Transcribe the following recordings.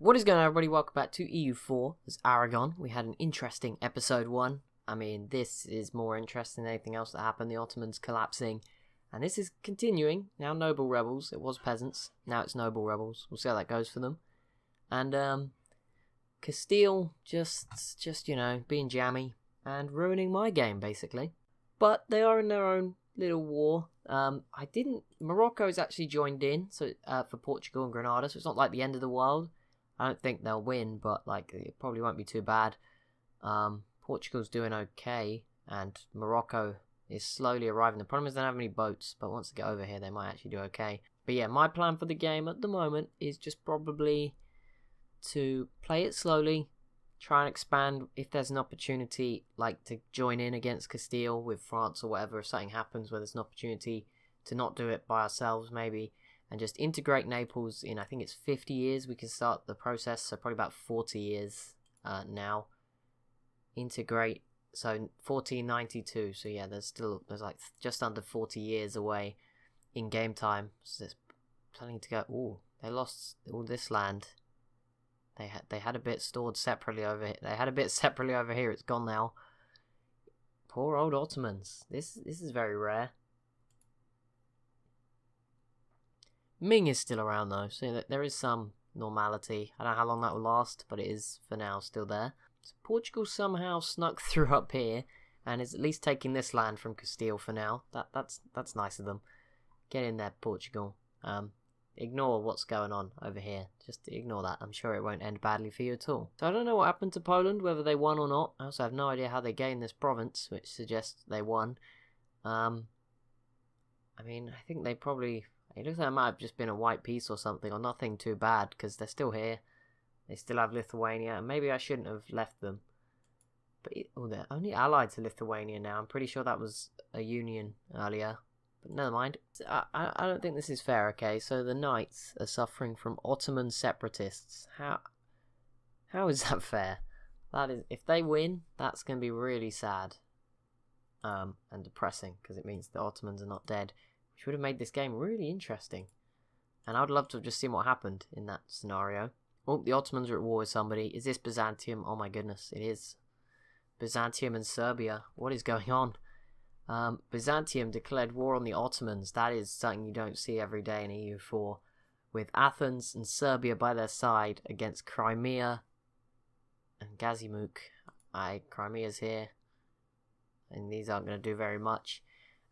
What is going on, everybody? Welcome back to EU4 as Aragon. We had an interesting episode 1. I mean, this is more interesting than anything else that happened. The Ottomans collapsing. And this is continuing. Now noble rebels. It was peasants. Now it's noble rebels. We'll see how that goes for them. And, Castile just, you know, being jammy and ruining my game, basically. But they are in their own little war. Morocco has actually joined in, so for Portugal and Granada, so it's not like the end of the world. I don't think they'll win, but like it probably won't be too bad. Portugal's doing okay, and Morocco is slowly arriving. The problem is they don't have any boats, but once they get over here, they might actually do okay. But yeah, my plan for the game at the moment is just probably to play it slowly, try and expand if there's an opportunity, like to join in against Castile with France or whatever. If something happens where there's an opportunity to not do it by ourselves, maybe. And just integrate Naples in, I think it's 50 years we can start the process, so probably about 40 years now. Integrate, so 1492, so yeah, there's like just under 40 years away in game time. So there's planning to go. Ooh, they lost all this land. They had a bit stored separately over here. They had a bit separately over here. It's gone now. Poor old Ottomans. This is very rare. Ming is still around though, so there is some normality. I don't know how long that will last, but it is for now still there. So Portugal somehow snuck through up here and is at least taking this land from Castile for now. That's nice of them. Get in there, Portugal. Ignore what's going on over here. Just ignore that. I'm sure it won't end badly for you at all. So I don't know what happened to Poland, whether they won or not. I also have no idea how they gained this province, which suggests they won. I mean, I think they probably... It looks like it might have just been a white piece or something, or nothing too bad, because they're still here. They still have Lithuania, and maybe I shouldn't have left them. But they're only allied to Lithuania now. I'm pretty sure that was a union earlier. But never mind. I don't think this is fair, okay? So the knights are suffering from Ottoman separatists. How is that fair? That is, if they win, that's going to be really sad. And depressing, because it means the Ottomans are not dead. Which would have made this game really interesting. And I would love to have just seen what happened in that scenario. Oh, the Ottomans are at war with somebody. Is this Byzantium? Oh my goodness, it is. Byzantium and Serbia. What is going on? Byzantium declared war on the Ottomans. That is something you don't see every day in EU4. With Athens and Serbia by their side against Crimea and Gazimuk. Crimea's here. And these aren't going to do very much.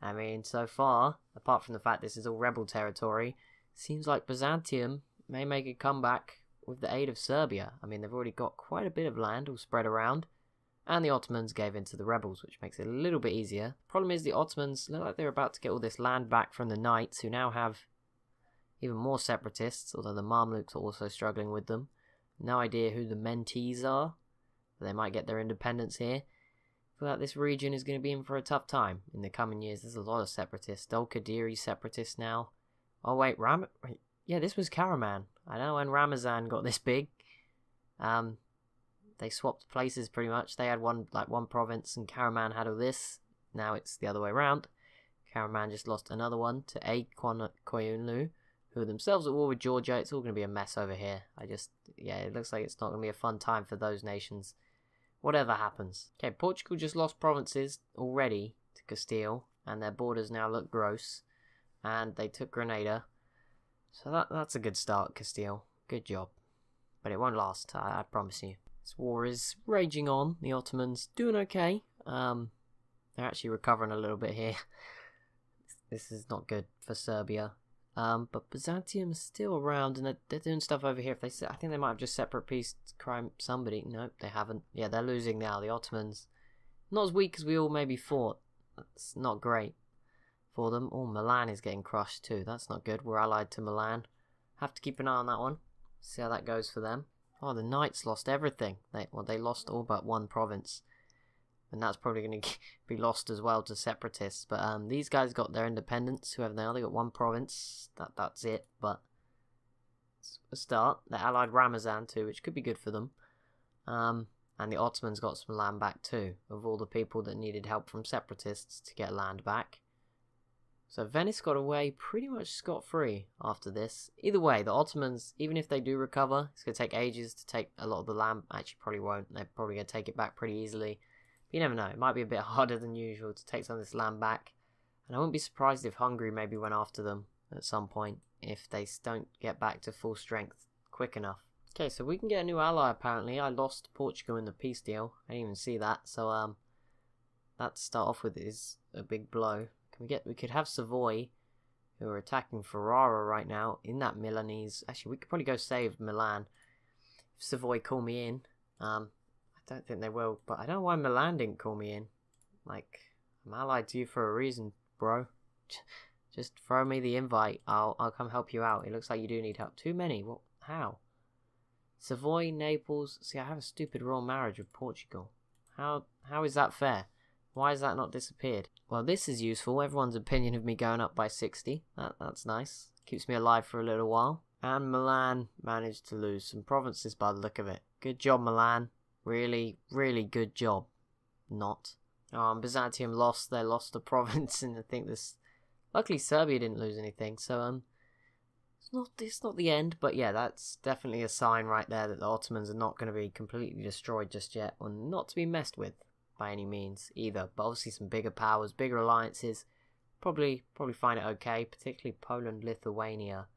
I mean, so far, apart from the fact this is all rebel territory, seems like Byzantium may make a comeback with the aid of Serbia. I mean, they've already got quite a bit of land all spread around, and the Ottomans gave in to the rebels, which makes it a little bit easier. The problem is the Ottomans look like they're about to get all this land back from the Knights, who now have even more separatists, although the Mamluks are also struggling with them. No idea who the Mentees are, but they might get their independence here. I feel like this region is going to be in for a tough time in the coming years. There's a lot of separatists. Dol Kadiri separatists now. Oh wait, yeah, this was Karaman. I know when Ramazan got this big. They swapped places pretty much. They had one province and Karaman had all this. Now it's the other way around. Karaman just lost another one to Koyunlu, who are themselves at war with Georgia. It's all going to be a mess over here. It looks like it's not going to be a fun time for those nations. Whatever happens. Okay, Portugal just lost provinces already to Castile, and their borders now look gross. And they took Grenada. So that's a good start, Castile. Good job. But it won't last, I promise you. This war is raging on. The Ottomans doing okay. They're actually recovering a little bit here. This is not good for Serbia. But Byzantium is still around, and they're doing stuff over here. I think they might have just separate pieced somebody. Nope, they haven't. Yeah, they're losing now. The Ottomans, not as weak as we all maybe thought. That's not great for them. Oh, Milan is getting crushed too. That's not good. We're allied to Milan. Have to keep an eye on that one. See how that goes for them. Oh, the Knights lost everything. They lost all but one province. And that's probably going to be lost as well to separatists. But these guys got their independence. Whoever they are, they got one province. That's it. But it's a start. They allied Ramazan too, which could be good for them. And the Ottomans got some land back too, of all the people that needed help from separatists to get land back. So Venice got away pretty much scot-free after this. Either way, the Ottomans, even if they do recover, it's going to take ages to take a lot of the land. Actually, probably won't. They're probably going to take it back pretty easily. But you never know. It might be a bit harder than usual to take some of this land back. And I wouldn't be surprised if Hungary maybe went after them at some point, if they don't get back to full strength quick enough. Okay, so we can get a new ally apparently. I lost Portugal in the peace deal. I didn't even see that. So that to start off with is a big blow. We could have Savoy, who are attacking Ferrara right now in that Milanese. Actually, we could probably go save Milan if Savoy call me in. I don't think they will, but I don't know why Milan didn't call me in. Like, I'm allied to you for a reason, bro. Just throw me the invite. I'll come help you out. It looks like you do need help. Too many. What? How? Savoy, Naples. See, I have a stupid royal marriage with Portugal. How is that fair? Why has that not disappeared? Well, this is useful. Everyone's opinion of me going up by 60. That's nice. Keeps me alive for a little while. And Milan managed to lose some provinces by the look of it. Good job, Milan. Really, really good job. Not. Byzantium lost. They lost a province, and I think this... Luckily, Serbia didn't lose anything, so it's not the end, but yeah, that's definitely a sign right there that the Ottomans are not going to be completely destroyed just yet, or not to be messed with by any means either. But obviously some bigger powers, bigger alliances, probably find it okay, particularly Poland, Lithuania,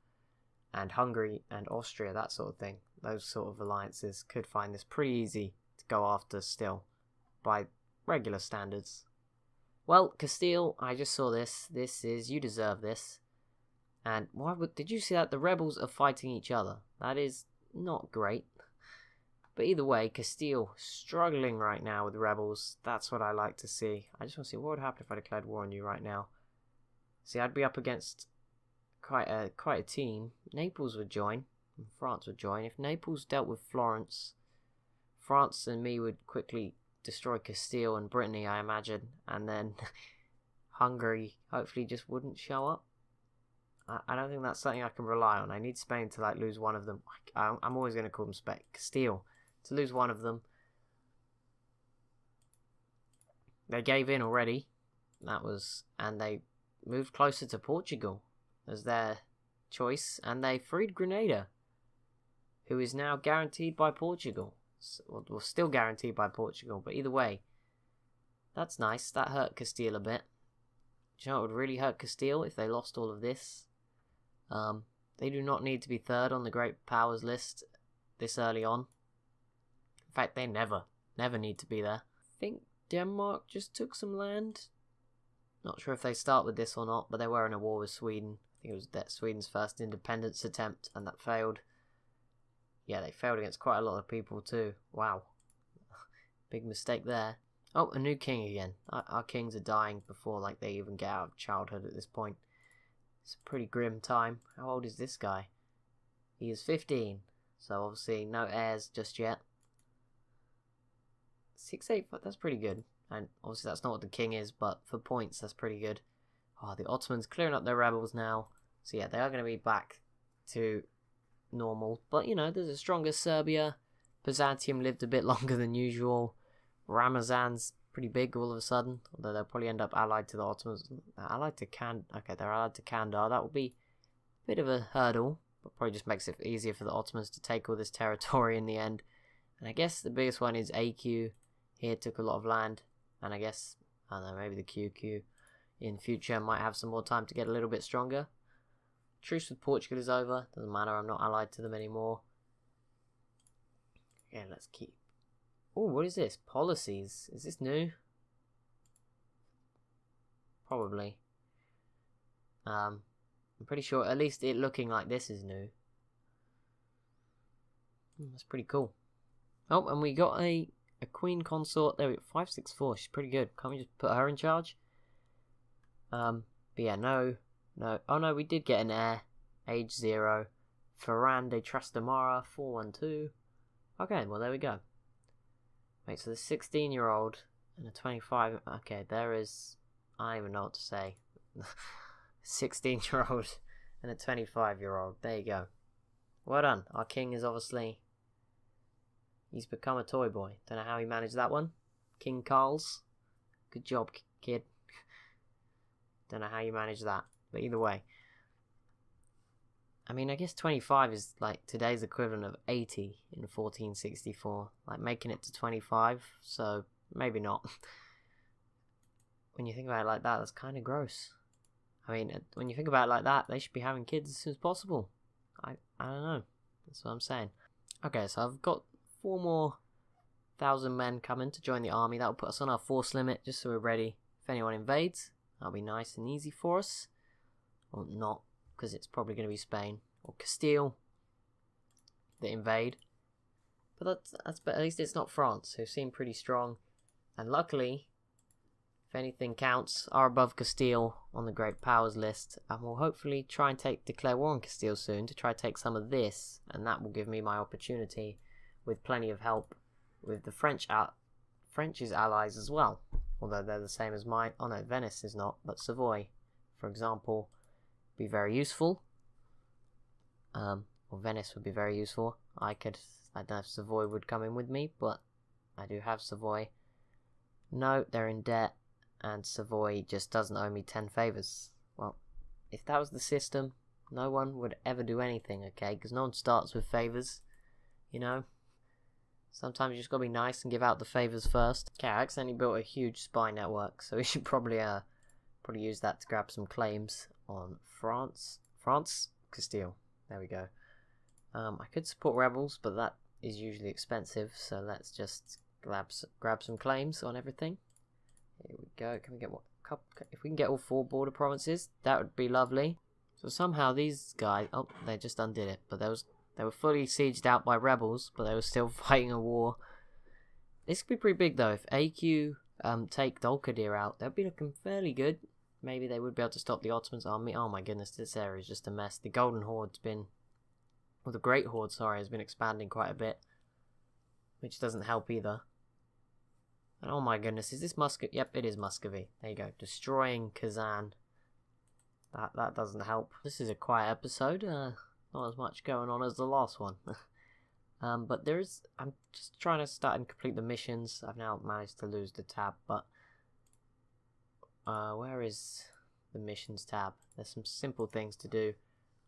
and Hungary and Austria, that sort of thing. Those sort of alliances could find this pretty easy to go after still, by regular standards. Well, Castile, I just saw this. This is, you deserve this. And did you see that? The rebels are fighting each other. That is not great. But either way, Castile struggling right now with rebels. That's what I like to see. I just want to see what would happen if I declared war on you right now. See, I'd be up against quite a team. Naples would join, and France would join. If Naples dealt with Florence, France and me would quickly destroy Castile and Brittany, I imagine, and then Hungary hopefully just wouldn't show up. I don't think that's something I can rely on. I need Spain to like lose one of them. I'm always going to call them Castile. To lose one of them. They gave in already. And they moved closer to Portugal as their choice, and they freed Grenada, who is now guaranteed by Portugal. Well, still guaranteed by Portugal, but either way, that's nice. That hurt Castile a bit. Do you know what would really hurt Castile if they lost all of this? They do not need to be third on the Great Powers list this early on. In fact, they never need to be there. I think Denmark just took some land. Not sure if they start with this or not, but they were in a war with Sweden. I think it was Sweden's first independence attempt, and that failed. Yeah, they failed against quite a lot of people too. Wow. Big mistake there. Oh, a new king again. Our kings are dying before like they even get out of childhood at this point. It's a pretty grim time. How old is this guy? He is 15. So obviously no heirs just yet. 6-8, that's pretty good. And obviously that's not what the king is, but for points that's pretty good. Oh, the Ottomans clearing up their rebels now. So yeah, they are going to be back to normal. But you know, there's a stronger Serbia. Byzantium lived a bit longer than usual. Ramazan's pretty big all of a sudden, although they'll probably end up allied to the Ottomans. Allied to Okay, they're allied to Kandar. That will be a bit of a hurdle, but probably just makes it easier for the Ottomans to take all this territory in the end. And I guess the biggest one is AQ. Here took a lot of land, and I guess, I don't know, maybe the QQ in future might have some more time to get a little bit stronger. Truce with Portugal is over. Doesn't matter, I'm not allied to them anymore. Yeah, let's keep... Oh, what is this? Policies. Is this new? Probably. I'm pretty sure, at least it looking like this is new. That's pretty cool. Oh, and we got a queen consort. There we go, 564. She's pretty good. Can't we just put her in charge? But yeah, no. Oh no, we did get an heir. Age 0. Ferran de Trastamara, 412. Okay, well there we go. Wait, so the 16-year-old and a 25... Okay, there is... I don't even know what to say. 16-year-old and a 25-year-old. There you go. Well done. Our king is obviously... He's become a toy boy. Don't know how he managed that one. King Carl's. Good job, kid. Don't know how you manage that. But either way. I mean, I guess 25 is like today's equivalent of 80 in 1464. Like making it to 25, so maybe not. When you think about it like that, that's kind of gross. I mean, when you think about it like that, they should be having kids as soon as possible. I don't know. That's what I'm saying. Okay, so I've got 4 more 1,000 men coming to join the army. That'll put us on our force limit, just so we're ready if anyone invades. That'll be nice and easy for us. Or not, because it's probably going to be Spain or Castile that invade. But but at least it's not France, who seem pretty strong. And luckily, if anything counts, are above Castile on the Great Powers list, and we'll hopefully try and declare war on Castile soon to try to take some of this, and that will give me my opportunity, with plenty of help, with the French's allies as well, although they're the same as mine. Oh no, Venice is not, but Savoy, for example, be very useful. Or Venice would be very useful. I don't know if Savoy would come in with me, but I do have Savoy. No, they're in debt. And Savoy just doesn't owe me 10 favours. Well, if that was the system, no one would ever do anything, okay? Because no one starts with favours, you know? Sometimes you just gotta be nice and give out the favours first. Okay, I accidentally built a huge spy network, so we should probably use that to grab some claims on France? Castile. There we go. I could support rebels, but that is usually expensive, so let's just grab some claims on everything. Here we go. Can we get if we can get all 4 border provinces, that would be lovely. So somehow these guys, oh, they just undid it, but they were fully sieged out by rebels, but they were still fighting a war. This could be pretty big though. If AQ take Dolkadir out, they'll be looking fairly good. Maybe they would be able to stop the Ottomans' army. Oh my goodness, this area is just a mess. The Golden Horde's been, or the Great Horde, sorry, has been expanding quite a bit, which doesn't help either. And oh my goodness, is this Muscovy? Yep, it is Muscovy. There you go. Destroying Kazan. That doesn't help. This is a quiet episode. Not as much going on as the last one. But I'm just trying to start and complete the missions. I've now managed to lose the tab, but where is the missions tab? There's some simple things to do.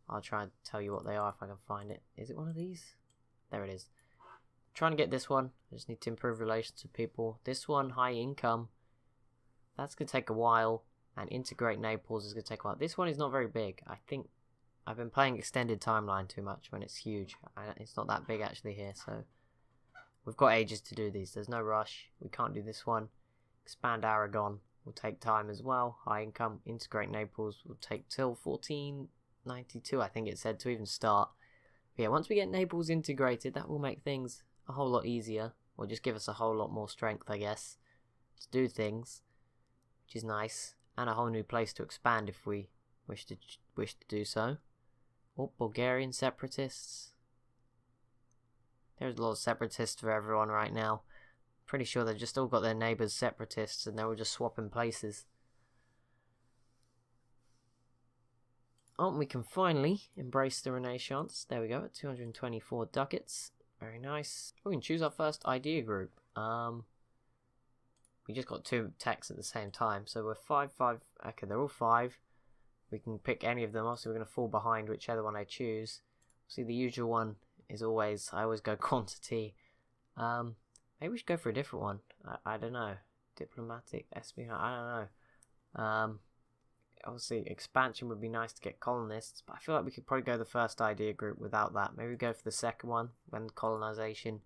I'll try and tell you what they are if I can find it. Is it one of these? There it is. Trying to get this one. I just need to improve relations with people. This one, high income. That's going to take a while. And integrate Naples is going to take a while. This one is not very big. I think I've been playing extended timeline too much when it's huge. It's not that big actually here, so we've got ages to do these. There's no rush. We can't do this one. Expand Aragon will take time as well. High income. Integrate Naples will take till 1492, I think it said, to even start. But yeah, once we get Naples integrated, that will make things a whole lot easier, or just give us a whole lot more strength, I guess, to do things, which is nice, and a whole new place to expand if we wish to do so. Oh, Bulgarian Separatists. There's a lot of Separatists for everyone right now. Pretty sure they've just all got their neighbours Separatists, and they were just swapping places. Oh, we can finally embrace the Renaissance. There we go, at 224 ducats. Very nice. We can choose our first idea group. We just got 2 techs at the same time, so we're 5. Okay, they're all 5. We can pick any of them. Obviously, we're going to fall behind whichever one I choose. See, the usual one is always, I always go quantity. Maybe we should go for a different one. I don't know. Diplomatic, espionage, I don't know. Obviously, expansion would be nice to get colonists, but I feel like we could probably go the first idea group without that. Maybe go for the second one, when colonization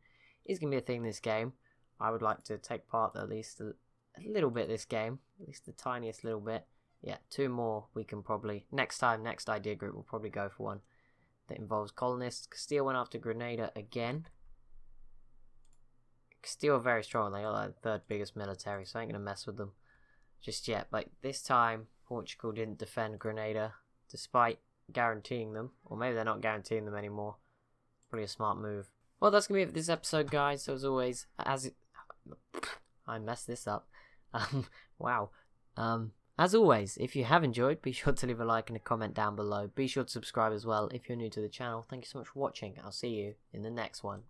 is going to be a thing in this game. I would like to take part at least a little bit this game, at least the tiniest little bit. Yeah, 2 more we can probably, next idea group we'll probably go for one that involves colonists. Castile went after Grenada again. Castile are very strong, they are like the 3rd biggest military, so I ain't going to mess with them just yet. Like this time, Portugal didn't defend Grenada, despite guaranteeing them. Or maybe they're not guaranteeing them anymore. Pretty a smart move. Well, that's going to be it for this episode, guys. So as always, I messed this up. Wow. As always, if you have enjoyed, be sure to leave a like and a comment down below. Be sure to subscribe as well if you're new to the channel. Thank you so much for watching. I'll see you in the next one.